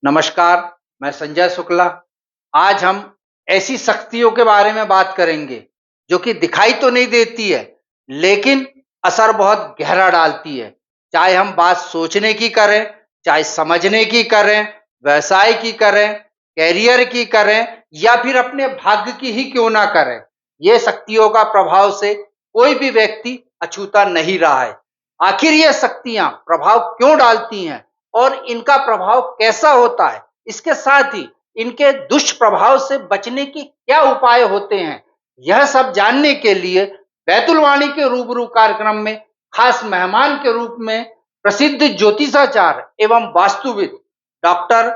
नमस्कार, मैं संजय शुक्ला। आज हम ऐसी शक्तियों के बारे में बात करेंगे जो कि दिखाई तो नहीं देती है, लेकिन असर बहुत गहरा डालती है। चाहे हम बात सोचने की करें, चाहे समझने की करें, व्यवसाय की करें, करियर की करें या फिर अपने भाग्य की ही क्यों ना करें, ये शक्तियों का प्रभाव से कोई भी व्यक्ति अछूता नहीं रहा है। आखिर ये शक्तियां प्रभाव क्यों डालती हैं और इनका प्रभाव कैसा होता है, इसके साथ ही इनके दुष्प्रभाव से बचने के क्या उपाय होते हैं, यह सब जानने के लिए बैतुल वाणी के रूबरू कार्यक्रम में खास मेहमान के रूप में प्रसिद्ध ज्योतिषाचार्य एवं वास्तुविद डॉक्टर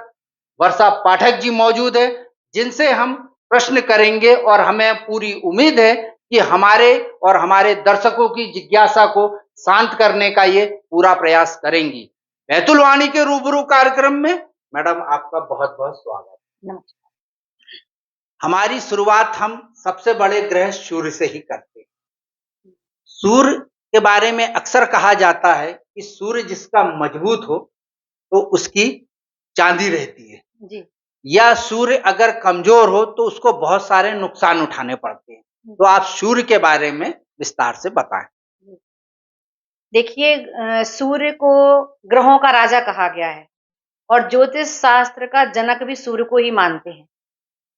वर्षा पाठक जी मौजूद है, जिनसे हम प्रश्न करेंगे और हमें पूरी उम्मीद है कि हमारे और हमारे दर्शकों की जिज्ञासा को शांत करने का ये पूरा प्रयास करेंगी। बैतुल वाणी के रूबरू कार्यक्रम में मैडम आपका बहुत बहुत स्वागत। नमस्कार। हमारी शुरुआत हम सबसे बड़े ग्रह सूर्य से ही करते हैं। सूर्य के बारे में अक्सर कहा जाता है कि सूर्य जिसका मजबूत हो तो उसकी चांदी रहती है, जी। या सूर्य अगर कमजोर हो तो उसको बहुत सारे नुकसान उठाने पड़ते हैं। तो आप सूर्य के बारे में विस्तार से बताएं। देखिए, सूर्य को ग्रहों का राजा कहा गया है और ज्योतिष शास्त्र का जनक भी सूर्य को ही मानते हैं।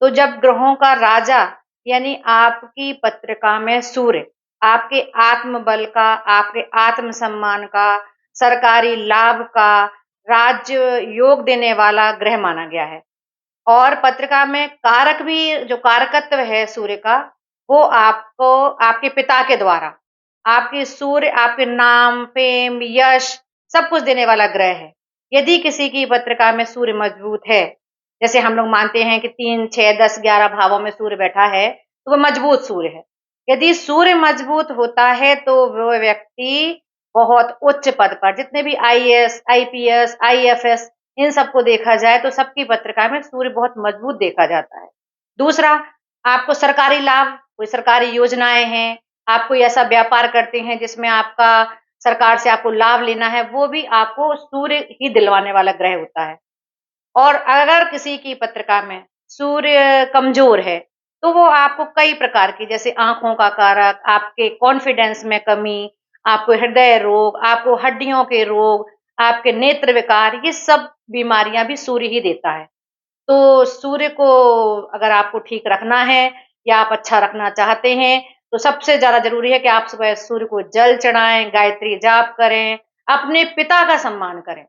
तो जब ग्रहों का राजा यानी आपकी पत्रिका में सूर्य आपके आत्मबल का, आपके आत्मसम्मान का, सरकारी लाभ का, राज्य योग देने वाला ग्रह माना गया है। और पत्रिका में कारक भी, जो कारकत्व है सूर्य का, वो आपको आपके पिता के द्वारा, आपके सूर्य आपके नाम, फेम, यश सब कुछ देने वाला ग्रह है। यदि किसी की पत्रिका में सूर्य मजबूत है, जैसे हम लोग मानते हैं कि 3, 6, 10, 11 भावों में सूर्य बैठा है, तो वह मजबूत सूर्य है। यदि सूर्य मजबूत होता है तो वो व्यक्ति बहुत उच्च पद पर, जितने भी आईएएस, आईपीएस, आईएफएस, इन सबको देखा जाए तो सबकी पत्रिका में सूर्य बहुत मजबूत देखा जाता है। दूसरा, आपको सरकारी लाभ, कोई सरकारी योजनाएं हैं, आप कोई ऐसा व्यापार करते हैं जिसमें आपका सरकार से आपको लाभ लेना है, वो भी आपको सूर्य ही दिलवाने वाला ग्रह होता है। और अगर किसी की पत्रिका में सूर्य कमजोर है, तो वो आपको कई प्रकार की, जैसे आंखों का कारक, आपके कॉन्फिडेंस में कमी, आपको हृदय रोग, आपको हड्डियों के रोग, आपके नेत्र विकार, ये सब बीमारियां भी सूर्य ही देता है। तो सूर्य को अगर आपको ठीक रखना है या आप अच्छा रखना चाहते हैं, तो सबसे ज़्यादा ज़रूरी है कि आप सुबह सूर्य को जल चढ़ाएँ, गायत्री जाप करें, अपने पिता का सम्मान करें,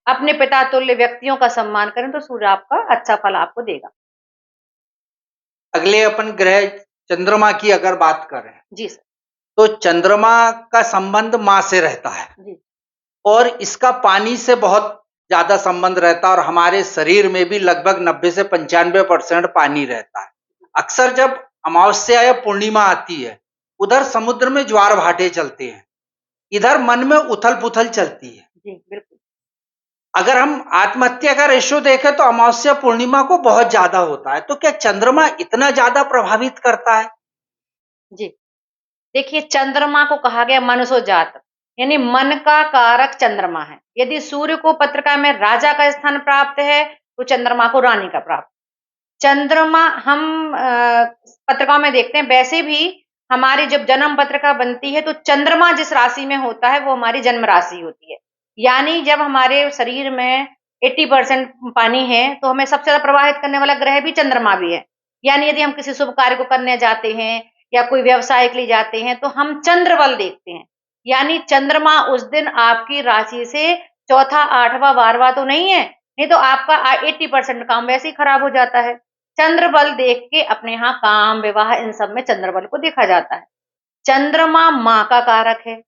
अपने पिता तुल्य व्यक्तियों का सम्मान करें, तो सूर्य आपका अच्छा फल आपको देगा। अगले अपन ग्रह चंद्रमा की अगर बात करें जी सर। तो चंद्रमा का संबंध माँ से रहता है जी। और इसका पानी से बहुत ज्यादा संबंध रहता है और हमारे शरीर में भी लगभग 90 से 95% पानी रहता है। अक्सर जब अमावस्या या पूर्णिमा आती है, उधर समुद्र में ज्वार भाटे चलते हैं, इधर मन में उथल पुथल चलती है। जी, बिल्कुल। अगर हम आत्महत्या का रेशो देखें तो अमावस्या पूर्णिमा को बहुत ज्यादा होता है। तो क्या चंद्रमा इतना ज्यादा प्रभावित करता है? जी। देखिए, चंद्रमा को कहा गया मनुष्य जात, यानी मन का कारक चंद्रमा है। यदि सूर्य को पत्रिका में राजा का स्थान प्राप्त है, तो चंद्रमा को रानी का प्राप्त। चंद्रमा हम पत्रिकाओं में देखते हैं, वैसे भी हमारी जब जन्म पत्रिका बनती है तो चंद्रमा जिस राशि में होता है वो हमारी जन्म राशि होती है। यानी जब हमारे शरीर में 80% पानी है तो हमें सबसे ज्यादा प्रभावित करने वाला ग्रह भी चंद्रमा भी है। यानी यदि हम किसी शुभ कार्य को करने जाते हैं या कोई व्यवसाय के लिए जाते हैं तो हम चंद्र बल देखते हैं। यानी चंद्रमा उस दिन आपकी राशि से चौथा, आठवां, 12वां तो नहीं है, नहीं तो आपका 80% काम वैसे ही खराब हो जाता है। चंद्र बल देख के अपने यहाँ काम, विवाह, इन सब में चंद्र बल को देखा जाता है। चंद्रमा माँ का कारक है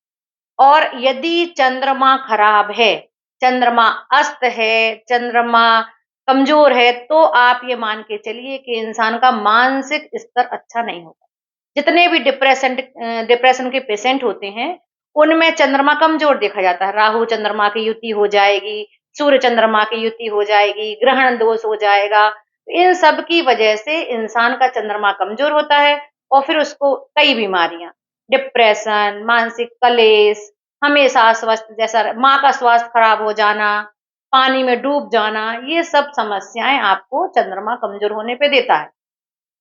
और यदि चंद्रमा खराब है, चंद्रमा अस्त है, चंद्रमा कमजोर है, तो आप ये मान के चलिए कि इंसान का मानसिक स्तर अच्छा नहीं होगा। जितने भी डिप्रेशन के पेशेंट होते हैं, उनमें चंद्रमा कमजोर देखा जाता है। राहु चंद्रमा की युति हो जाएगी, सूर्य चंद्रमा की युति हो जाएगी, ग्रहण दोष हो जाएगा। इन सब की वजह से इंसान का चंद्रमा कमजोर होता है और फिर उसको कई बीमारियां, डिप्रेशन, मानसिक कलेश, हमेशा स्वास्थ्य, जैसा माँ का स्वास्थ्य खराब हो जाना, पानी में डूब जाना, ये सब समस्याएं आपको चंद्रमा कमजोर होने पे देता है।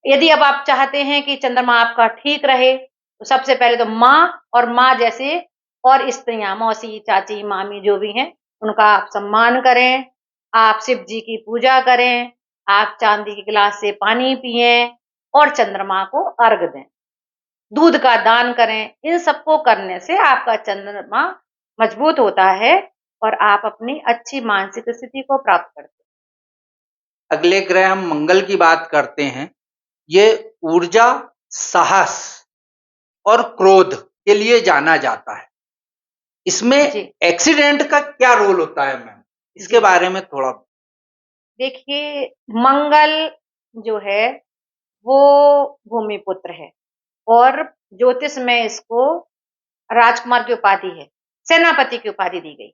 यदि अब आप चाहते हैं कि चंद्रमा आपका ठीक रहे, तो सबसे पहले तो माँ और माँ जैसे और स्त्रियां, मौसी, चाची, मामी जो भी हैं, उनका आप सम्मान करें। आप शिव जी की पूजा करें। आप चांदी के गिलास से पानी पिएं और चंद्रमा को अर्घ दें। दूध का दान करें। इन सबको करने से आपका चंद्रमा मजबूत होता है और आप अपनी अच्छी मानसिक स्थिति को प्राप्त करते हैं। अगले ग्रह हम मंगल की बात करते हैं। ये ऊर्जा, साहस और क्रोध के लिए जाना जाता है। इसमें जी एक्सीडेंट का क्या रोल होता है मैम? इसके जी बारे में थोड़ा। देखिए, मंगल जो है वो भूमिपुत्र है और ज्योतिष में इसको राजकुमार की उपाधि है, सेनापति की उपाधि दी गई।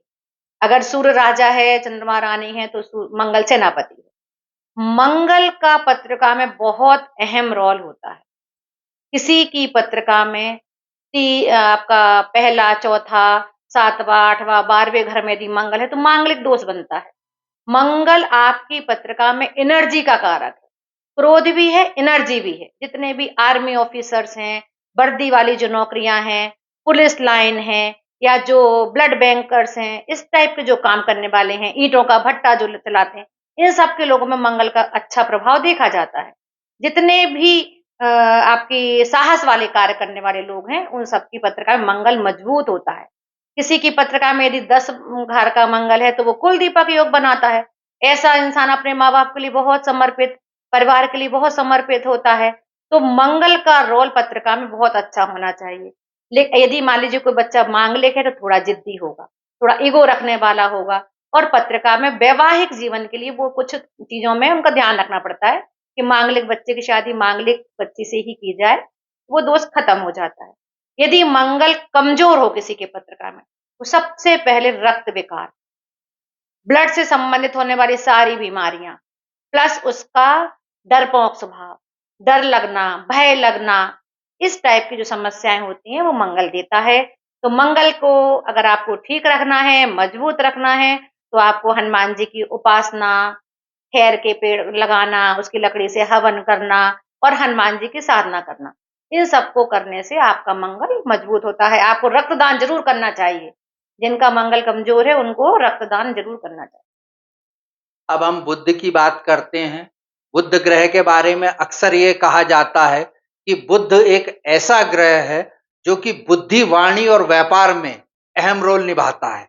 अगर सूर्य राजा है, चंद्रमा रानी है, तो मंगल सेनापति है। मंगल का पत्रिका में बहुत अहम रोल होता है। किसी की पत्रिका में आपका पहला, चौथा, सातवां, आठवां, 12वें घर में यदि मंगल है तो मांगलिक दोष बनता है। मंगल आपकी पत्रिका में एनर्जी का कारक है। क्रोध भी है, एनर्जी भी है। जितने भी आर्मी ऑफिसर्स हैं, वर्दी वाली जो नौकरियां हैं, पुलिस लाइन है, या जो ब्लड बैंकर्स हैं, इस टाइप के जो काम करने वाले हैं, ईंटों का भट्टा जो चलाते हैं, इन सब के लोगों में मंगल का अच्छा प्रभाव देखा जाता है। जितने भी आपकी साहस वाले कार्य करने वाले लोग हैं, उन सबकी पत्रिका में मंगल मजबूत होता है। किसी की पत्रिका में यदि 10 घर का मंगल है तो वो कुल दीपक योग बनाता है। ऐसा इंसान अपने माँ बाप के लिए बहुत समर्पित, परिवार के लिए बहुत समर्पित होता है। तो मंगल का रोल पत्रिका में बहुत अच्छा होना चाहिए। लेकिन यदि मान लीजिए कोई बच्चा मांगलिक है तो थोड़ा जिद्दी होगा, थोड़ा ईगो रखने वाला होगा, और पत्रिका में वैवाहिक जीवन के लिए वो कुछ चीजों में उनका ध्यान रखना पड़ता है कि मांगलिक बच्चे की शादी मांगलिक बच्ची से ही की जाए, वो दोष खत्म हो जाता है। यदि मंगल कमजोर हो किसी के पत्रिका में, तो सबसे पहले रक्त विकार, ब्लड से संबंधित होने वाली सारी बीमारियां, प्लस उसका डरपोक स्वभाव, डर लगना, भय लगना, इस टाइप की जो समस्याएं होती हैं वो मंगल देता है। तो मंगल को अगर आपको ठीक रखना है, मजबूत रखना है, तो आपको हनुमान जी की उपासना, खैर के पेड़ लगाना, उसकी लकड़ी से हवन करना और हनुमान जी की साधना करना, इन सबको करने से आपका मंगल मजबूत होता है। आपको रक्तदान जरूर करना चाहिए। जिनका मंगल कमजोर है उनको रक्तदान जरूर करना चाहिए। अब हम बुध की बात करते हैं। बुध ग्रह के बारे में अक्सर ये कहा जाता है कि बुध एक ऐसा ग्रह है जो कि बुद्धि, वाणी और व्यापार में अहम रोल निभाता है।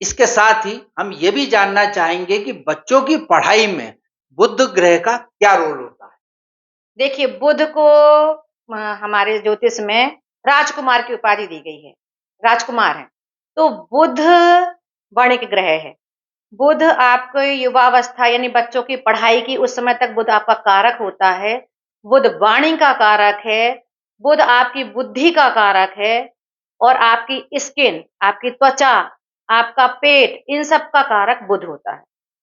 इसके साथ ही हम ये भी जानना चाहेंगे कि बच्चों की पढ़ाई में बुध ग्रह का क्या रोल होता है? देखिए, बुध को हमारे ज्योतिष में राजकुमार की उपाधि दी गई है, राजकुमार है। तो बुध वाणिक ग्रह है। बुध आपको युवावस्था यानी बच्चों की पढ़ाई की उस समय तक बुध आपका कारक होता है। बुध वाणी का कारक है। बुध आपकी बुद्धि का कारक है और आपकी स्किन, आपकी त्वचा, आपका पेट, इन सब का कारक बुध होता है।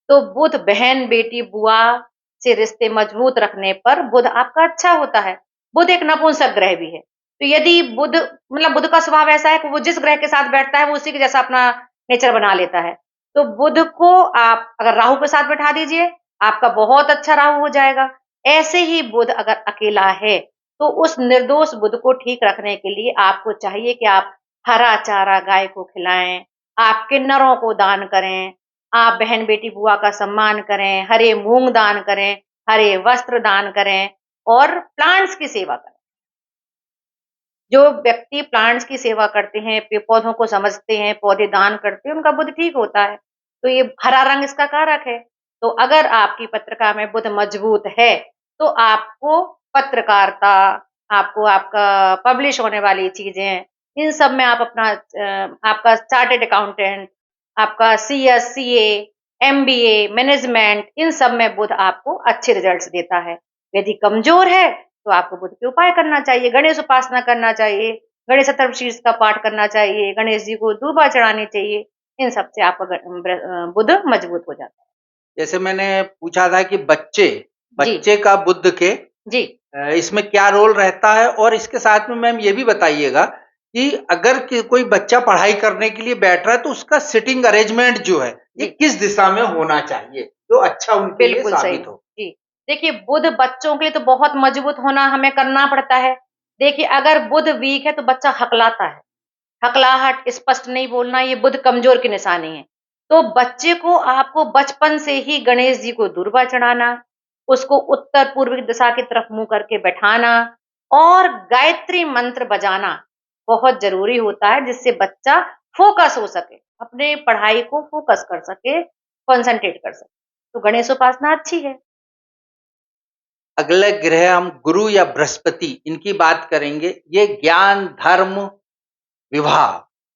तो बुध बहन, बेटी, बुआ से रिश्ते मजबूत रखने पर बुध आपका अच्छा होता है। बुध एक नपुंसक ग्रह भी है। तो यदि बुध मतलब बुध का स्वभाव ऐसा है कि वो जिस ग्रह के साथ बैठता है वो उसी के जैसा अपना नेचर बना लेता है। तो बुध को आप अगर राहु के साथ बैठा दीजिए, आपका बहुत अच्छा राहु हो जाएगा। ऐसे ही बुध अगर अकेला है तो उस निर्दोष बुध को ठीक रखने के लिए आपको चाहिए कि आप हरा चारा गाय को खिलाएं, आप किन्नरों को दान करें, आप बहन बेटी बुआ का सम्मान करें, हरे मूंग दान करें, हरे वस्त्र दान करें और प्लांट्स की सेवा करें। जो व्यक्ति प्लांट्स की सेवा करते हैं, पेड़ पौधों को समझते हैं, पौधे दान करते हैं, उनका बुध ठीक होता है। तो ये हरा रंग इसका कारक है। तो अगर आपकी पत्रिका में बुध मजबूत है तो आपको पत्रकारिता, आपको आपका पब्लिश होने वाली चीजें, इन सब में आप अपना आपका चार्टेड अकाउंटेंट, आपका सीएस, सीए, एमबीए, मैनेजमेंट, इन सब में बुध आपको अच्छे रिजल्ट्स देता है। यदि कमजोर है तो आपको बुध के उपाय करना चाहिए, गणेश उपासना करना चाहिए, गणेश चतुर्थी का पाठ करना चाहिए, गणेश जी को दूबा चढ़ानी चाहिए। इन सब से आपका बुध मजबूत हो जाता है। जैसे मैंने पूछा था कि बच्चे जी बच्चे का बुध के जी इसमें क्या रोल रहता है, और इसके साथ में मैम ये भी बताइएगा कि अगर कोई बच्चा पढ़ाई करने के लिए बैठ रहा है तो उसका सिटिंग अरेंजमेंट जो है ये जी, किस दिशा में होना चाहिए जो अच्छा उनके लिए बिल्कुल सही। साबित हो। जी, देखिए बुध बच्चों के लिए तो बहुत मजबूत होना हमें करना पड़ता है। देखिए अगर बुध वीक है तो बच्चा हकलाता है। हकलाहट, स्पष्ट नहीं बोलना ये बुध कमजोर की निशानी है। तो बच्चे को आपको बचपन से ही गणेश जी को दूर्वा चढ़ाना, उसको उत्तर पूर्व की दिशा की तरफ मुँह करके बैठाना और गायत्री मंत्र बजाना बहुत ज़रूरी होता है जिससे बच्चा फ़ोकस हो सके, अपने पढ़ाई को फ़ोकस कर सके, कॉन्संट्रेट कर सके। तो गणेश उपासना अच्छी है। अगले ग्रह हम गुरु या बृहस्पति इनकी बात करेंगे। ये ज्ञान, धर्म, विवाह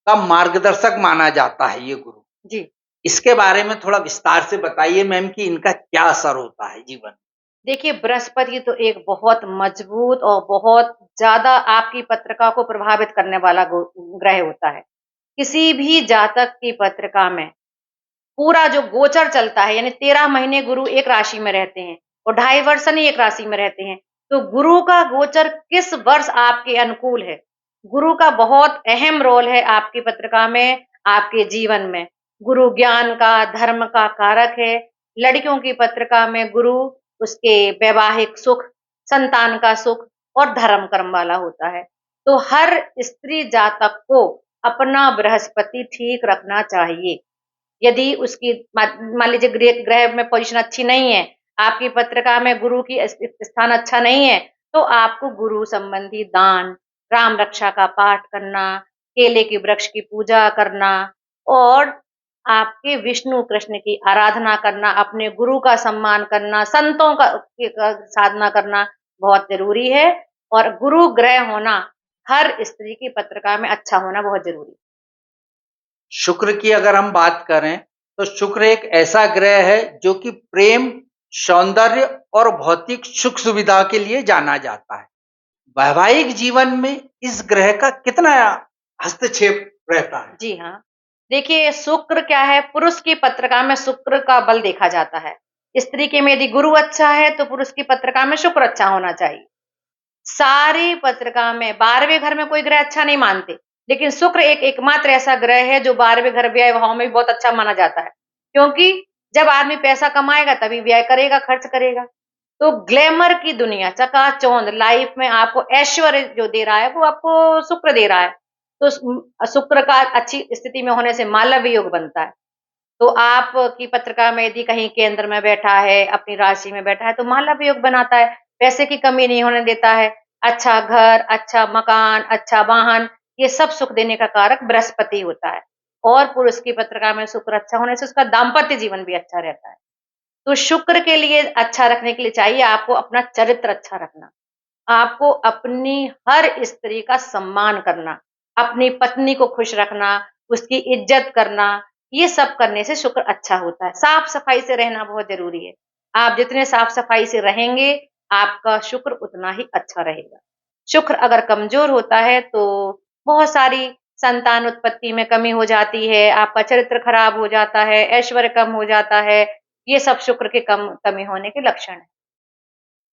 का मार्गदर्शक माना जाता है ये गुरु। जी। इसके बारे में थोड़ा विस्तार से बताइए मैम कि इनका क्या असर होता है जीवन में? देखिए, बृहस्पति तो एक बहुत मजबूत और बहुत ज़्यादा आपकी पत्रिका को प्रभावित करने वाला ग्रह होता है। किसी भी जातक की पत्रिका में पूरा जो गोचर चलता है यानी 13 महीने गुरु एक राशि में रहते हैं और 2.5 वर्ष शनि एक राशि में रहते हैं। तो गुरु का गोचर किस वर्ष आपके अनुकूल है? गुरु का बहुत अहम रोल है आपकी पत्रिका में, आपके जीवन में। गुरु ज्ञान का, धर्म का कारक है। लड़कियों की पत्रिका में गुरु उसके वैवाहिक सुख, संतान का सुख और धर्म कर्म वाला होता है। तो हर स्त्री जातक को अपना बृहस्पति ठीक रखना चाहिए। यदि उसकी मान लीजिए ग्रह में पोजीशन अच्छी नहीं है, आपकी पत्रिका में गुरु की स्थान अच्छा नहीं है, तो आपको गुरु संबंधी दान, राम रक्षा का पाठ करना, केले के वृक्ष की पूजा करना और आपके विष्णु कृष्ण की आराधना करना, अपने गुरु का सम्मान करना, संतों का साधना करना बहुत ज़रूरी है और गुरु ग्रह होना हर स्त्री की पत्रिका में अच्छा होना बहुत ज़रूरी है। शुक्र की अगर हम बात करें तो शुक्र एक ऐसा ग्रह है जो कि प्रेम, सौंदर्य और भौतिक सुख सुविधा के लिए जाना जाता है। वैवाहिक जीवन में इस ग्रह का कितना हस्तक्षेप रहता है? जी हाँ। देखिए शुक्र क्या है, पुरुष की पत्रिका में शुक्र का बल देखा जाता है। स्त्री के में यदि गुरु अच्छा है तो पुरुष की पत्रिका में शुक्र अच्छा होना चाहिए। सारी पत्रिका में 12वें घर में कोई ग्रह अच्छा नहीं मानते, लेकिन शुक्र एक एकमात्र ऐसा ग्रह है जो 12वें घर व्यय भाव में भी बहुत अच्छा माना जाता है। क्योंकि जब आदमी पैसा कमाएगा तभी व्यय करेगा, खर्च करेगा। तो ग्लैमर की दुनिया, चकाचौंध लाइफ में आपको ऐश्वर्य जो दे रहा है वो आपको शुक्र दे रहा है। तो शुक्र का अच्छी स्थिति में होने से मालव्य योग बनता है। तो आपकी पत्रिका में यदि कहीं केंद्र में बैठा है, अपनी राशि में बैठा है तो मालव्य योग बनाता है, पैसे की कमी नहीं होने देता है। अच्छा घर, अच्छा मकान, अच्छा वाहन, ये सब सुख देने का कारक बृहस्पति होता है। और पुरुष की पत्रिका में शुक्र अच्छा होने से उसका दाम्पत्य जीवन भी अच्छा रहता है। तो शुक्र के लिए अच्छा रखने के लिए चाहिए आपको अपना चरित्र अच्छा रखना। आपको अपनी हर स्त्री का सम्मान करना, अपनी पत्नी को खुश रखना, उसकी इज्जत करना, ये सब करने से शुक्र अच्छा होता है। साफ-सफाई से रहना बहुत ज़रूरी है। आप जितने साफ-सफाई से रहेंगे, आपका शुक्र उतना ही अच्छा रहेगा। शुक्र अगर कमज़ोर होता है तो बहुत सारी संतान उत्पत्ति में कमी हो जाती है, आपका चरित्र खराब हो जाता है, ऐश्वर्य कम हो जाता है। ये सब शुक्र के कमी होने के लक्षण हैं।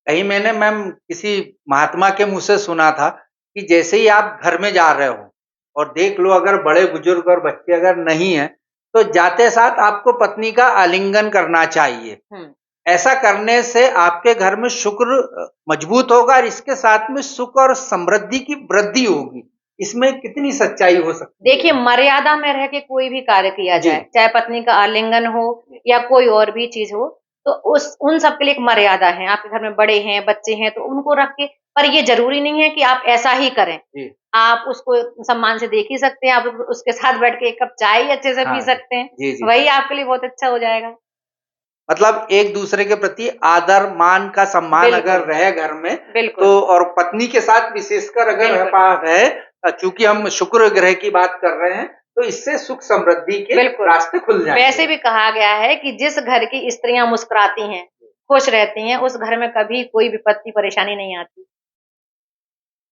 कहीं मैंने मैम किसी महात्मा के मुँह से सुना था कि जैसे ही आप घर में जा रहे हो और देख लो अगर बड़े बुजुर्ग और बच्चे अगर नहीं हैं, तो जाते साथ आपको पत्नी का आलिंगन करना चाहिए। हुँ। ऐसा करने से आपके घर में शुक्र मजबूत होगा और इसके साथ में सुख और समृद्धि की वृद्धि होगी। इसमें कितनी सच्चाई हो सकती देखिए, है? मर्यादा में रह के कोई भी कार्य किया जी, जाए, चाहे पत्नी का आलिंगन हो या कोई और भी चीज़ हो, तो उस उन सब के लिए एक मर्यादा है। आपके घर में बड़े हैं, बच्चे हैं, तो उनको रख के पर ये ज़रूरी नहीं है कि आप ऐसा ही करें। जी। आप उसको सम्मान से देख ही सकते हैं, आप उसके साथ बैठ के 1 कप चाय ही अच्छे से पी हाँ, सकते हैं। जी, जी। वही आपके लिए बहुत अच्छा हो जाएगा। मतलब एक-दूसरे के प्रति आदर, मान का सम्मान अगर बिल्कुल, रहे घर में, बिल्कुल, तो और पत्नी के साथ विशेषकर अगर बिल्कुल, रहे चूँकि हम शुक्र ग्रह की बात कर रहे हैं, तो इससे सुख समृद्धि के बिल्कुल। रास्ते खुल वैसे जाएँगे। भी कहा गया है कि जिस घर की स्त्रियाँ मुस्कुराती हैं, खुश रहती हैं, उस घर में कभी कोई विपत्ति, परेशानी नहीं आती।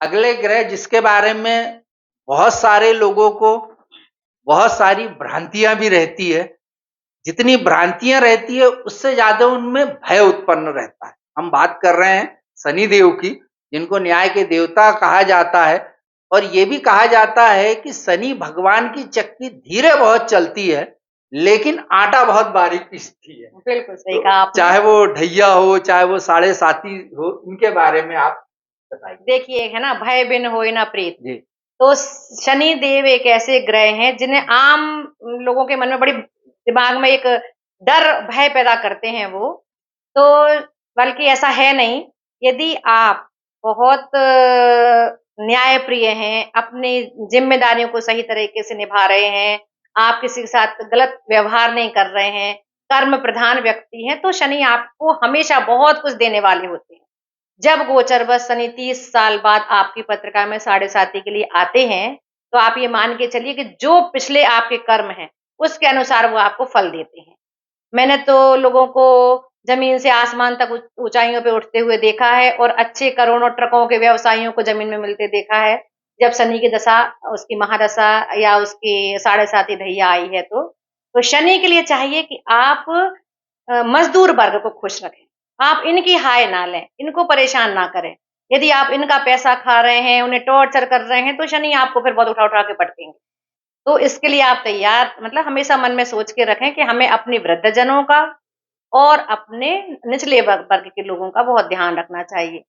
अगले ग्रह जिसके बारे में बहुत सारे लोगों को बहुत सारी भ्रांतियाँ भी रहती है, जितनी भ्रांतियाँ रहती है उससे ज़्यादा उनमें भय उत्पन्न रहता है। हम बात कर रहे हैं शनि देव की, जिनको न्याय के देवता कहा जाता है। और ये भी कहा जाता है कि शनि भगवान की चक्की धीरे बहुत चलती है, लेकिन आटा बहुत बारीक पीसती है। बिल्कुल सही तो कहा आपने। चाहे वो ढैया हो, चाहे वो साढ़े साती हो, इनके बारे में आप बताइए। देखिए, है ना, भय बिन होए ना प्रीत। जी। तो शनि देव एक ऐसे ग्रह हैं जिन्हें आम लोगों के मन में बड़ी दिमाग में एक डर भय पैदा करते हैं वो। तो बल्कि ऐसा है नहीं। यदि आप बहुत न्याय प्रिय हैं, अपनी जिम्मेदारियों को सही तरीके से निभा रहे हैं, आप किसी के साथ गलत व्यवहार नहीं कर रहे हैं, कर्म प्रधान व्यक्ति हैं, तो शनि आपको हमेशा बहुत कुछ देने वाले होते हैं। जब गोचरवश शनि 30 साल बाद आपकी पत्रिका में साढ़े साती के लिए आते हैं, तो आप ये मान के चलिए कि जो पिछले आपके कर्म हैं, उसके अनुसार वो आपको फल देते हैं। मैंने तो लोगों को ज़मीन से आसमान तक ऊँचाइयों पे उठते हुए देखा है और अच्छे करोड़ों ट्रकों के व्यवसायियों को ज़मीन में मिलते देखा है, जब शनि की दशा, उसकी महादशा या उसकी साढ़े साती ढैया आई है तो। तो शनि के लिए चाहिए कि आप मज़दूर वर्ग को खुश रखें। आप इनकी हाय ना लें, इनको परेशान ना करें। यदि आप इनका पैसा खा रहे हैं, उन्हें टॉर्चर कर रहे हैं, तो शनि आपको फिर बहुत उठा-उठा के पटकेंगे। तो इसके लिए आप तैयार, मतलब हमेशा मन में सोच के रखें कि हमें अपने वृद्धजनों का और अपने निचले वर्ग के लोगों का बहुत ध्यान रखना चाहिए।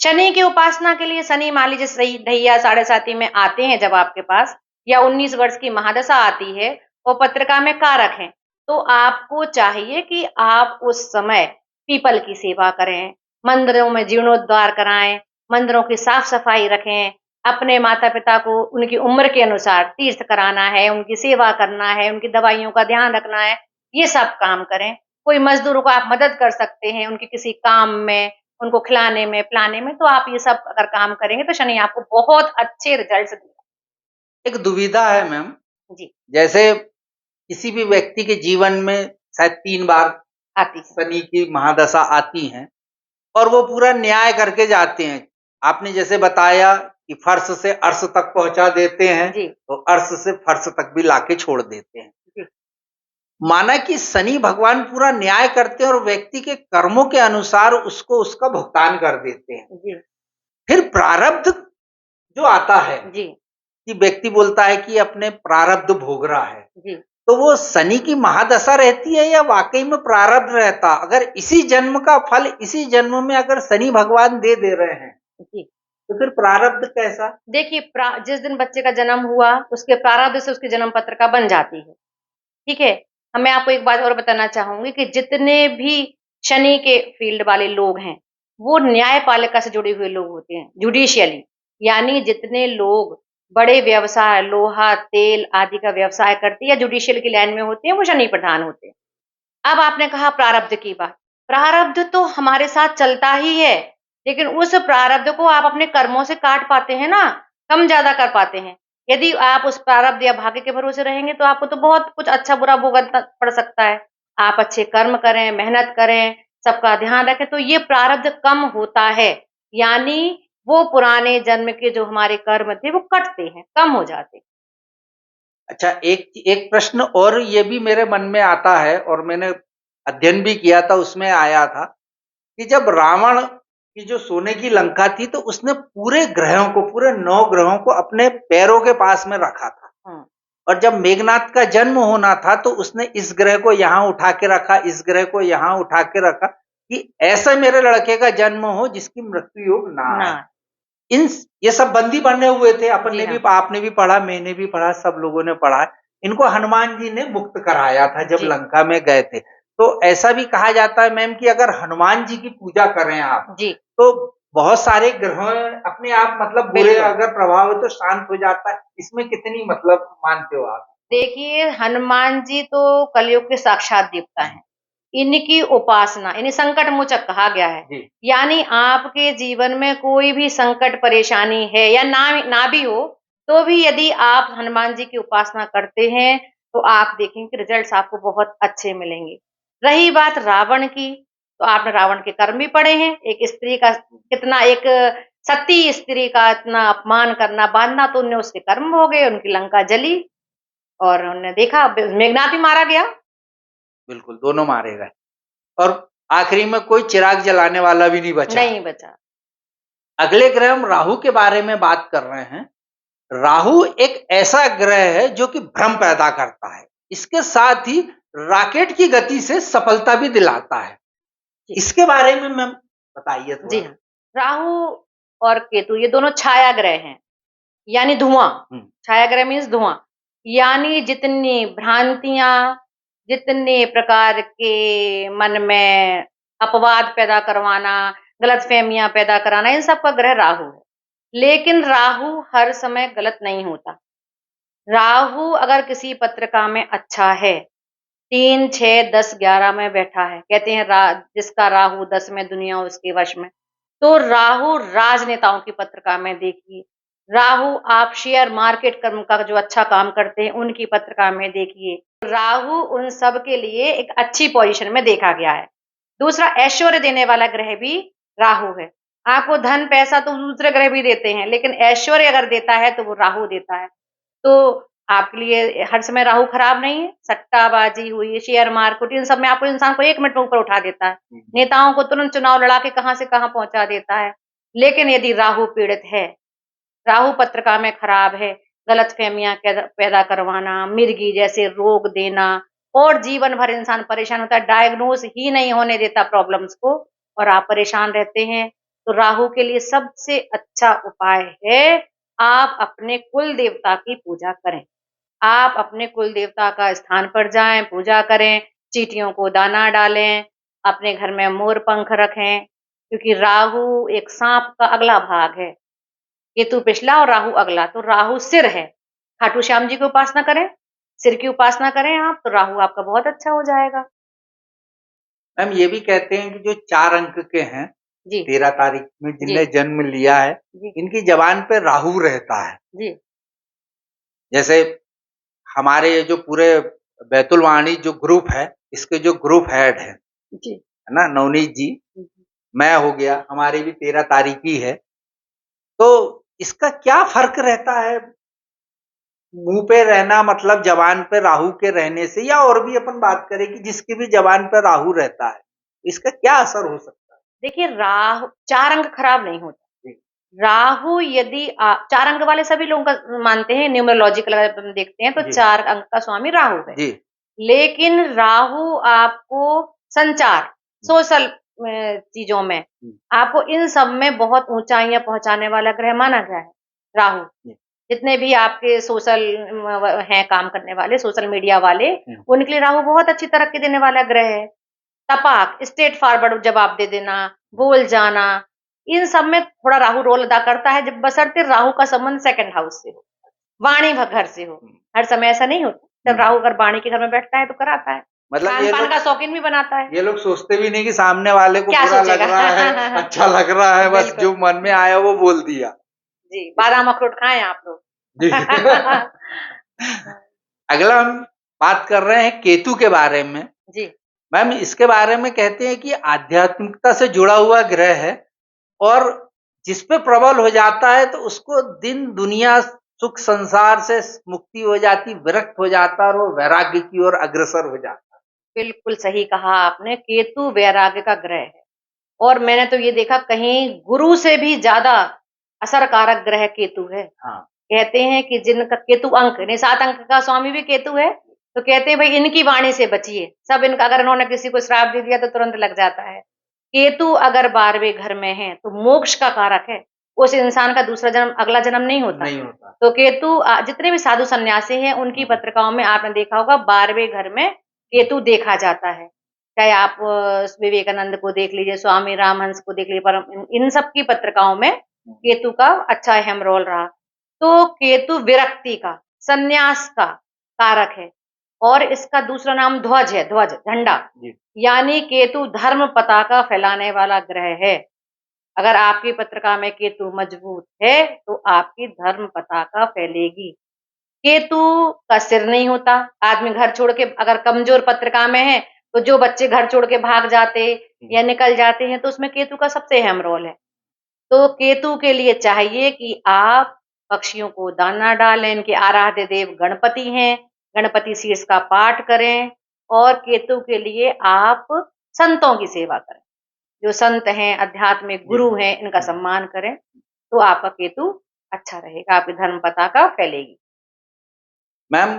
शनि की उपासना के लिए शनि मान लीजिए सही ढैया साढ़े साती में आते हैं जब आपके पास, या 19 वर्ष की महादशा आती है और पत्रिका में कारक हैं, तो आपको चाहिए कि आप उस समय पीपल की सेवा करें, मंदिरों में जीर्णोद्धार कराएं, मंदिरों की साफ सफाई रखें, अपने माता पिता को उनकी उम्र के अनुसार तीर्थ कराना है, उनकी सेवा करना है, उनकी दवाइयों का ध्यान रखना है, ये सब काम करें। कोई मजदूरों को आप मदद कर सकते हैं उनके किसी काम में, उनको खिलाने में, पिलाने में, तो आप ये सब अगर काम करेंगे तो शनि आपको बहुत अच्छे रिजल्ट्स देगा। एक दुविधा है मैम, जी, जैसे किसी भी व्यक्ति के जीवन में शायद 3 बार आती है। शनि की महादशा आती हैं और वो पूरा न्याय करके जाते हैं। आपने जैसे बताया कि फर्श से अर्श तक पहुँचा देते हैं, जी, तो अर्श से फर्श तक भी लाके छोड़ देते हैं। जी, माना कि शनि भगवान पूरा न्याय करते हैं और व्यक्ति के कर्मों के अनुसार उसको उसका भुगतान कर देते हैं। जी, फिर प्रारब्ध जो आता है जी, कि व्यक्ति बोलता है कि अपने प्रारब्ध भोग रहा है, जी, तो वो शनि की महादशा रहती है या वाकई में प्रारब्ध रहता? अगर इसी जन्म का फल इसी जन्म में अगर शनि भगवान दे रहे हैं, जी। तो फिर प्रारब्ध कैसा? देखिए, जिस दिन बच्चे का जन्म हुआ, उसके प्रारब्ध से उसकी जन्म पत्रिका बन जाती है। ठीक है? मैं आपको एक बात और बताना चाहूँगी कि जितने भी शनि के फ़ील्ड वाले लोग हैं, वो न्यायपालिका से जुड़े हुए लोग होते हैं, जुडिशियली। यानी जितने लोग बड़े व्यवसाय, लोहा, तेल आदि का व्यवसाय करते हैं या जुडिशियल की लाइन में होते हैं, वो शनि प्रधान होते हैं। अब आपने कहा प्रारब्ध की बात। प्रारब्ध तो हमारे साथ चलता ही है, लेकिन उस प्रारब्ध को आप अपने कर्मों से काट पाते हैं ना, कम-ज़्यादा कर पाते हैं। यदि आप उस प्रारब्ध या भाग्य के भरोसे रहेंगे, तो आपको तो बहुत कुछ अच्छा-बुरा भुगतना पड़ सकता है। आप अच्छे कर्म करें, मेहनत करें, सबका ध्यान रखें, तो ये प्रारब्ध कम होता है। यानी वो पुराने जन्म के जो हमारे कर्म थे, वो कटते हैं, कम हो जाते हैं। अच्छा, एक एक प्रश्न और ये भी मेरे मन में आता है और मैंने अध्ययन भी किया था, उसमें आया था कि जब रावण की जो सोने की लंका थी, तो उसने पूरे ग्रहों को, पूरे 9 ग्रहों को अपने पैरों के पास में रखा था। हुँ, और जब मेघनाथ का जन्म होना था, तो उसने इस ग्रह को यहाँ उठा के रखा, इस ग्रह को यहाँ उठा के रखा कि ऐसा मेरे लड़के का जन्म हो जिसकी मृत्यु योग ना ना, आए। इन ये सब बंदी बने हुए थे, अपन जी ने भी, हाँ, आपने भी पढ़ा, मैंने भी पढ़ा, सब लोगों ने पढ़ा। इनको हनुमान जी ने मुक्त कराया था जब जी, लंका में गए थे। तो ऐसा भी कहा जाता है मैम कि अगर हनुमान जी की पूजा करें आप, जी, तो बहुत सारे ग्रहों अपने आप मतलब बुरे बिल्कुल। अगर प्रभाव है तो शांत हो जाता है। इसमें कितनी मतलब मानते हो आप? देखिए, हनुमान जी तो कलयुग के साक्षात देवता हैं। इनकी उपासना, इन्हें संकट मोचक कहा गया है। जी। यानी आपके जीवन में कोई भी संकट परेशानी है या ना भी हो, तो भी यदि आप हनुमान जी की उपासना करते हैं, तो आप देखेंगे कि रिजल्ट्स आपको बहुत अच्छे मिलेंगे। रही बात रावण की, तो आपने रावण के कर्म भी पढ़े हैं। एक स्त्री का कितना, एक सती स्त्री का इतना अपमान करना, बांधना, तो उनने उसके कर्म भोगे, उनकी लंका जली। और उन्होंने देखा, मेघनाथ भी मारा गया। बिल्कुल, दोनों मारे गए और आखिरी में कोई चिराग जलाने वाला भी नहीं बचा। नहीं बचा। अगले ग्रह हम राहु के बारे में बात कर रहे हैं। राहु एक ऐसा ग्रह है जो कि भ्रम पैदा करता है, इसके साथ ही रॉकेट की गति से सफलता भी दिलाता है। जी। इसके बारे में मैम बताइए जी थोड़ा। हाँ, राहु और केतु ये दोनों छाया ग्रह हैं, यानी धुआं। छाया ग्रह मीन्स धुआं, यानी जितनी भ्रांतियां, जितने प्रकार के मन में अपवाद पैदा करवाना, गलतफहमियां पैदा कराना, इन सब का ग्रह राहु है। लेकिन राहु हर समय गलत नहीं होता। राहु अगर किसी पत्रिका में अच्छा है, 3, 6, 10, 11 में बैठा है, कहते हैं जिसका राहु 10 में दुनिया उसके वश में। तो राहु राजनेताओं की पत्रिका में देखिए, राहु आप शेयर मार्केट का जो अच्छा काम करते हैं उनकी पत्रिका में देखिए। राहु उन सब के लिए एक अच्छी पोजीशन में देखा गया है। दूसरा, ऐश्वर्य देने वाला ग्रह भी राहु है। आपको धन पैसा तो दूसरे ग्रह भी देते हैं, लेकिन ऐश्वर्य अगर देता है तो वो राहु देता है। तो आपके लिए हर समय राहु खराब नहीं है। सट्टाबाजी हुई, शेयर मार्केट, इन सब में आपको इंसान को 1 मिनट में ऊपर उठा देता है। नेताओं को तुरंत चुनाव लड़ा के कहां से कहां पहुंचा देता है। लेकिन यदि राहु पीड़ित है, राहु पत्रिका में खराब है, गलतफहमियां पैदा करवाना, मिर्गी जैसे रोग देना, और जीवन भर इंसान परेशान होता है, डायग्नोज ही नहीं होने देता प्रॉब्लम्स को, और आप परेशान रहते हैं। तो राहु के लिए सबसे अच्छा उपाय है, आप अपने कुल देवता की पूजा करें। आप अपने कुल देवता का स्थान पर जाएं, पूजा करें, चींटियों को दाना डालें, अपने घर में मोर पंख रखें, क्योंकि राहु एक सांप का अगला भाग है, केतु पिछला और राहु अगला। तो राहु सिर है, खाटू श्याम जी की उपासना करें, सिर की उपासना करें आप, तो राहु आपका बहुत अच्छा हो जाएगा। मैम ये भी कहते हैं कि जो 4 अंक के हैं, जी 13 तारीख में जी जिनने जन्म लिया है, जी इनकी जबान पे राहु रहता है। जी जैसे हमारे ये जो पूरे बैतुल वाणी जो ग्रुप है, इसके जो ग्रुप हेड है जी ना, नवनीत जी, मैं हो गया, हमारी भी 13 तारीख ही है। तो इसका क्या फर्क रहता है मुंह पे रहना, मतलब जबान पे राहु के रहने से, या और भी अपन बात करें कि जिसकी भी जबान पे राहु रहता है, इसका क्या असर हो सकता है? देखिए, राहु 4 अंक खराब नहीं होता। जी राहु यदि आप 4 अंक वाले सभी लोगों का मानते हैं, न्यूमरोलॉजिकल अगर हम देखते हैं तो जी 4 अंक का स्वामी राहु है। जी लेकिन राहु आपको संचार, सोशल चीजों में, आपको इन सब में बहुत ऊंचाइयां पहुंचाने वाला ग्रह माना गया है राहु। जी। जितने भी आपके सोशल हैं काम करने वाले, सोशल मीडिया वाले, उनके लिए राहु बहुत अच्छी तरक्की देने वाला ग्रह है। तपाक, स्ट्रेट फॉरवर्ड जवाब दे देना, बोल जाना, इन सब में थोड़ा राहु रोल अदा करता है, जब बशर्ते राहु का संबंध सेकंड हाउस से हो, वाणी घर से हो। हर समय ऐसा नहीं होता, जब राहु अगर वाणी के घर में बैठता है तो कराता है, मतलब खान पान का शौकीन भी बनाता है। ये लोग सोचते भी नहीं कि सामने वाले को क्या बुरा लग सोचेगा? रहा है, अच्छा लग रहा है, बस बिल्कुल जो मन में आया वो बोल दिया। जी, बादाम अखरोट खाएं आप लोग। जी अगला हम बात कर रहे हैं केतु के बारे में। जी मैम इसके बारे में कहते हैं कि आध्यात्मिकता से जुड़ा हुआ ग्रह है, और जिस पे प्रबल हो जाता है तो उसको दिन दुनिया सुख संसार से मुक्ति हो जाती, विरक्त हो जाता है और वो वैराग्य की ओर अग्रसर हो जाता बिल्कुल सही कहा आपने, केतु वैराग्य का ग्रह है। और मैंने तो ये देखा, कहीं गुरु से भी ज्यादा असरकारक ग्रह केतु है। है। हाँ कहते हैं कि जिनका केतु अंक यानी 7 अंक का स्वामी भी केतु है, तो कहते हैं भाई इनकी वाणी से बचिए। सब इनका, अगर इन्होंने किसी को श्राप दे दिया तो तुरंत लग जाता है। केतु अगर 12वें घर में है तो मोक्ष का कारक है, उस इंसान का दूसरा जन्म, अगला जन्म नहीं होता। नहीं होता। तो केतु, जितने भी साधु सन्यासी हैं उनकी पत्रिकाओं में आपने देखा होगा 12वें घर में केतु देखा जाता है। चाहे आप विवेकानंद को देख लीजिए, स्वामी रामहंस को देख लीजिए, पर इन सब की पत्रिकाओं में केतु का अच्छा अहम रोल रहा। तो केतु विरक्ति का, संन्यास का कारक है। और इसका दूसरा नाम ध्वज है, ध्वज झंडा, यानी केतु धर्म पताका फैलाने वाला ग्रह है। अगर आपकी पत्रिका में केतु मजबूत है तो आपकी धर्म पताका फैलेगी। केतु का सिर नहीं होता, आदमी घर छोड़ के अगर कमजोर पत्रिका में है तो जो बच्चे घर छोड़ के भाग जाते या निकल जाते हैं, तो उसमें केतु का सबसे अहम रोल है। तो केतु के लिए चाहिए कि आप पक्षियों को दाना डालें, इनके आराध्य देव गणपति हैं, गणपति शीर्ष का पाठ करें, और केतु के लिए आप संतों की सेवा करें। जो संत हैं, आध्यात्मिक गुरु हैं, इनका सम्मान करें, तो आपका केतु अच्छा रहेगा, आपकी धर्म पताका फैलेगी। मैम,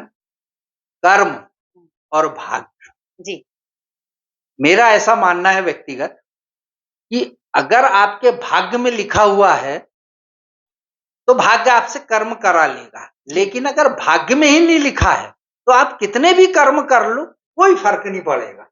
कर्म और भाग्य, जी, मेरा ऐसा मानना है व्यक्तिगत कि अगर आपके भाग्य में लिखा हुआ है तो भाग्य आपसे कर्म करा लेगा, लेकिन अगर भाग्य में ही नहीं लिखा है तो आप कितने भी कर्म कर लो कोई फर्क नहीं पड़ेगा।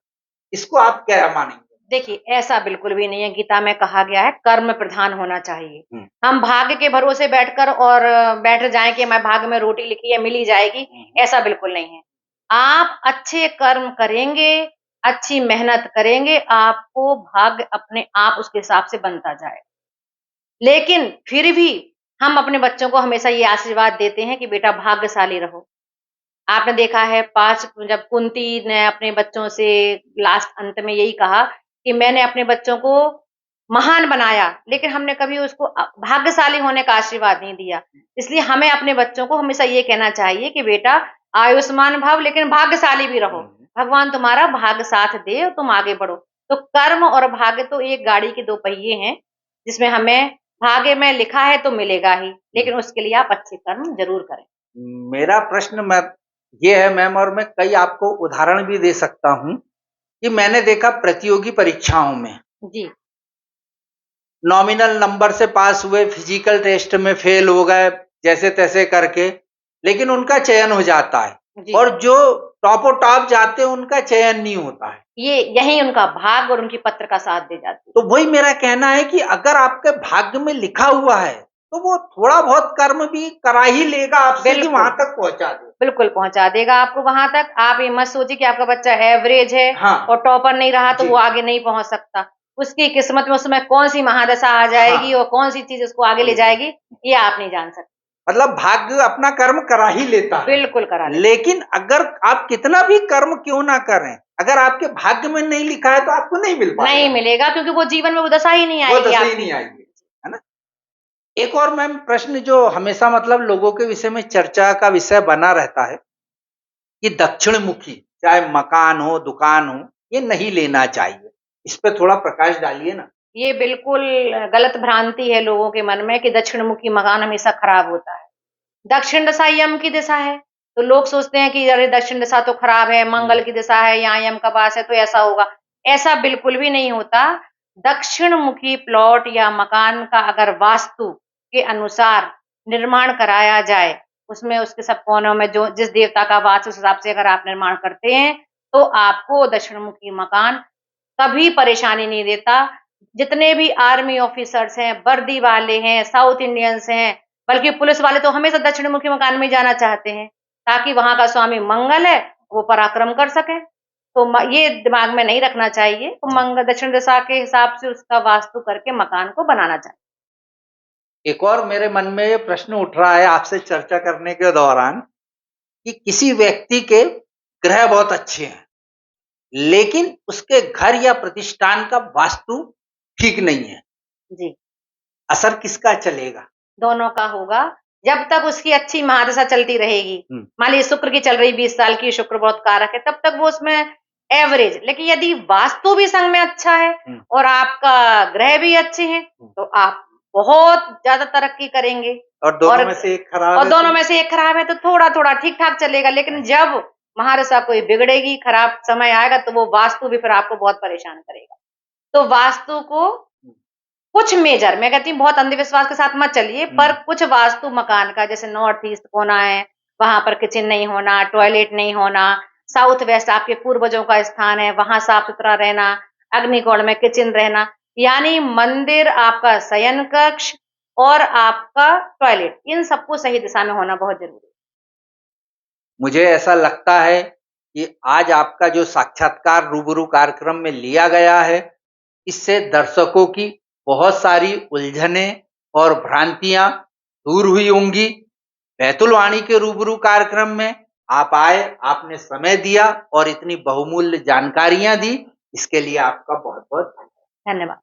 इसको आप क्या मानेंगे? देखिए ऐसा बिल्कुल भी नहीं है, गीता में कहा गया है कर्म प्रधान होना चाहिए। हम्म, हम भाग्य के भरोसे बैठकर और बैठ जाएं कि मैं भाग्य में रोटी लिखी है मिल ही जाएगी, ऐसा बिल्कुल नहीं है। आप अच्छे कर्म करेंगे, अच्छी मेहनत करेंगे, आपको भाग्य अपने आप उसके हिसाब से बनता जाएगा। लेकिन फिर भी हम अपने बच्चों को हमेशा ये आशीर्वाद देते हैं कि बेटा भाग्यशाली रहो। आपने देखा है 5 जब कुंती ने अपने बच्चों से लास्ट अंत में यही कहा कि मैंने अपने बच्चों को महान बनाया, लेकिन हमने कभी उसको भाग्यशाली होने का आशीर्वाद नहीं दिया। इसलिए हमें अपने बच्चों को हमेशा ये कहना चाहिए कि बेटा आयुष्मान भव लेकिन भाग्यशाली भी रहो। भगवान तुम्हारा भाग्य साथ दे और तुम आगे बढ़ो। तो कर्म और भाग्य तो एक गाड़ी के 2 पहिए हैं, जिसमें हमें भाग्य में लिखा है तो मिलेगा ही, लेकिन उसके लिए आप अच्छे कर्म ज़रूर करें। मेरा प्रश्न मैं ये है मैम, और मैं कई आपको उदाहरण भी दे सकता हूं कि मैंने देखा प्रतियोगी परीक्षाओं में जी, नॉमिनल नंबर से पास हुए, फिजिकल टेस्ट में फेल हो गए जैसे तैसे करके, लेकिन उनका चयन हो जाता है, जी। और जो टॉप टॉप जाते हैं उनका चयन नहीं होता है। यही उनका भाग्य और उनकी पत्र का साथ दे जाती है। तो वही मेरा कहना है कि अगर आपके भाग्य में लिखा हुआ है तो वो थोड़ा बहुत कर्म भी करा ही लेगा आपसे कि बिल्कुल, वहां तक पहुंचा दे। बिल्कुल पहुँचा देगा आपको वहाँ तक। आप ये मत सोचिए कि आपका बच्चा एवरेज है हाँ और टॉपर नहीं रहा तो जी, वो आगे नहीं पहुँच सकता। उसकी किस्मत में उस समय कौन-सी महादशा आ जाएगी हाँ और कौन-सी चीज़ उसको आगे ले जी, जाएगी, ये आप नहीं जान सकते। मतलब भाग्य अपना कर्म करा ही लेता है। बिल्कुल करा लेता लेकिन अगर आप कितना भी कर्म क्यों ना करें, अगर आपके भाग्य में नहीं लिखा है तो आपको नहीं मिल है। नहीं पाएगा, मिलेगा क्योंकि वो जीवन में वो दशा ही नहीं वो आएगी दशा ही आपकी। नहीं आएगी, है ना? एक और मैम प्रश्न जो हमेशा मतलब लोगों के विषय में चर्चा का विषय बना रहता है कि दक्षिण मुखी चाहे मकान हो, दुकान हो, ये नहीं लेना चाहिए। इस पे थोड़ा प्रकाश डालिए ना। ये बिल्कुल गलत भ्रांति है लोगों के मन में कि दक्षिणमुखी मकान हमेशा खराब होता है। दक्षिण दिशा यम की दिशा है, तो लोग सोचते हैं कि अरे दक्षिण दिशा तो खराब है, मंगल की दिशा है, यहाँ यम का वास है तो ऐसा होगा। ऐसा बिल्कुल भी नहीं होता। दक्षिण मुखी प्लॉट या मकान का अगर वास्तु के अनुसार निर्माण कराया जाए, उसमें उसके सब कोनों में जो जिस देवता का वास उस हिसाब से अगर आप निर्माण करते हैं, तो आपको दक्षिण मुखी मकान कभी परेशानी नहीं देता। जितने भी आर्मी ऑफिसर्स हैं, वर्दी वाले हैं, साउथ इंडियंस हैं, बल्कि पुलिस वाले तो हमेशा दक्षिणमुखी मकान में जाना चाहते हैं, ताकि वहाँ का स्वामी मंगल है, वो पराक्रम कर सकें। तो ये दिमाग में नहीं रखना चाहिए। तो मंगल दक्षिण दिशा के हिसाब से उसका वास्तु करके मकान को बनाना चाहिए। एक और मेरे मन में ये प्रश्न उठ रहा है आपसे चर्चा करने के दौरान कि किसी व्यक्ति के ग्रह बहुत अच्छे हैं, लेकिन उसके घर या प्रतिष्ठान का वास्तु ठीक नहीं है, जी, असर किसका चलेगा? दोनों का होगा। जब तक उसकी अच्छी महादशा चलती रहेगी, हम्म, मान लीजिए शुक्र की चल रही 20 साल की, शुक्र बहुत कारक है, तब तक वो उसमें एवरेज। लेकिन यदि वास्तु भी संग में अच्छा है और आपका ग्रह भी अच्छे हैं, तो आप बहुत ज्यादा तरक्की करेंगे। और दोनों और में से एक खराब और है दोनों तो? में से एक खराब है तो थोड़ा-थोड़ा ठीक-ठाक चलेगा। लेकिन जब महादशा कोई बिगड़ेगी, खराब समय आएगा, तो वो वास्तु भी फिर आपको बहुत परेशान करेगा। तो वास्तु को कुछ मेजर, मैं कहती हूँ बहुत अंधविश्वास के साथ मत चलिए, पर कुछ वास्तु मकान का, जैसे नॉर्थ ईस्ट कोना है, वहां पर किचन नहीं होना, टॉयलेट नहीं होना, साउथ वेस्ट आपके पूर्वजों का स्थान है, वहां साफ सुथरा रहना, अग्निकोण में किचन रहना, यानी मंदिर, आपका शयन कक्ष और आपका टॉयलेट, इन सबको सही दिशा में होना बहुत जरूरी है। मुझे ऐसा लगता है कि आज आपका जो साक्षात्कार रूबरू कार्यक्रम में लिया गया है, इससे दर्शकों की बहुत सारी उलझनें और भ्रांतियां दूर हुई होंगी। बैतुल वाणी के रूबरू कार्यक्रम में आप आए, आपने समय दिया और इतनी बहुमूल्य जानकारियां दी, इसके लिए आपका बहुत बहुत धन्यवाद।